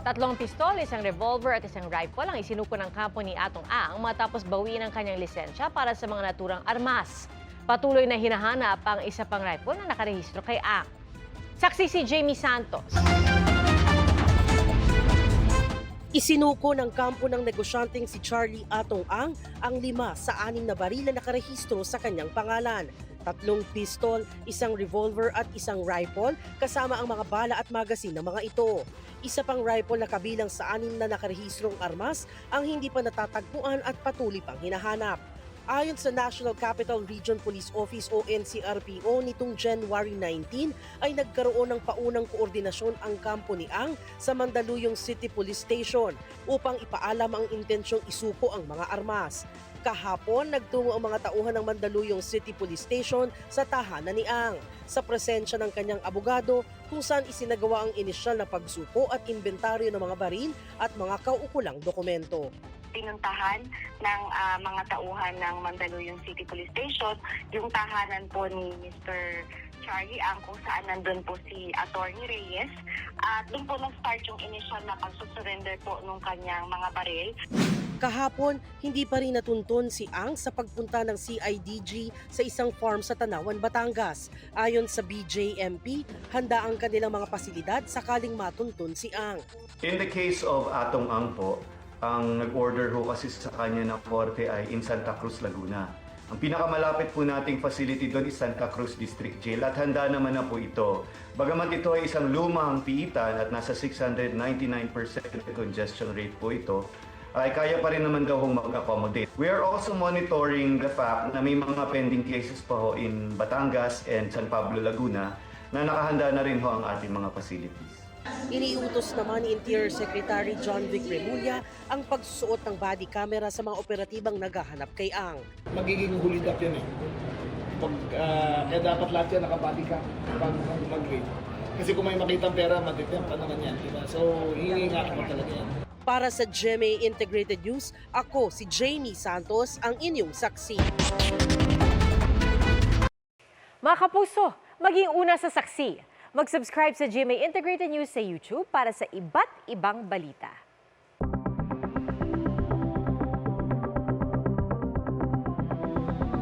Tatlong pistol, isang revolver at isang rifle ang isinuko ng kampo ni Atong Ang matapos bawiin ang kanyang lisensya para sa mga naturang armas. Patuloy na hinahanap ang isa pang rifle na nakarehistro kay Ang. Saksi si Jamie Santos. Isinuko ng kampo ng negosyanteng si Charlie Atong ang 5 sa 6 na baril na nakarehistro sa kanyang pangalan. 3 pistol, isang revolver at isang rifle kasama ang mga bala at magasin ng mga ito. Isa pang rifle na kabilang sa 6 na nakarehistrong armas ang hindi pa natatagpuan at patuloy pang hinahanap. Ayon sa National Capital Region Police Office o NCRPO nitong January 19 ay nagkaroon ng paunang koordinasyon ang kampo ni Ang sa Mandaluyong City Police Station upang ipaalam ang intensyong isuko ang mga armas. Kahapon, nagtungo ang mga tauhan ng Mandaluyong City Police Station sa tahanan ni Ang sa presensya ng kanyang abogado kung saan isinagawa ang inisyal na pagsuko at inventaryo ng mga baril at mga kaukulang dokumento. Pinuntahan ng mga tauhan ng Mandaluyong City Police Station yung tahanan po ni Mr. Charlie Ang kung saan nandun po si Attorney Reyes at doon po nag-start yung initial na pagsusurrender po ng kanyang mga baril. Kahapon, hindi pa rin natuntun si Ang sa pagpunta ng CIDG sa isang farm sa Tanawan, Batangas. Ayon sa BJMP, handa ang kanilang mga pasilidad sakaling matuntun si Ang. In the case of Atong Ang po, ang nag-order ho kasi sa kanya ng korte ay in Santa Cruz, Laguna. Ang pinakamalapit po nating facility doon is Santa Cruz District Jail at handa naman na po ito. Bagamat ito ay isang lumang piitan at nasa 699% congestion rate po ito, ay kaya pa rin naman daw hong mag-accommodate. We are also monitoring the fact na may mga pending cases pa ho in Batangas and San Pablo, Laguna na nakahanda na rin ho ang ating mga facilities. Iniutos naman ni Interior Secretary John Vic Remulla ang pagsusuot ng body camera sa mga operatibang naghahanap kay Ang. Magiging hulid up yan eh. Kaya dapat lahat yan nakabody cam pag mag-rate. Kasi kung may makitang pera, matitemp pa naman yan. Diba? So, hihingakin mo talaga yan. Para sa GMA Integrated News, ako si Jamie Santos, ang inyong saksi. Mga kapuso, maging una sa saksi. Mag-subscribe sa GMA Integrated News sa YouTube para sa iba't ibang balita.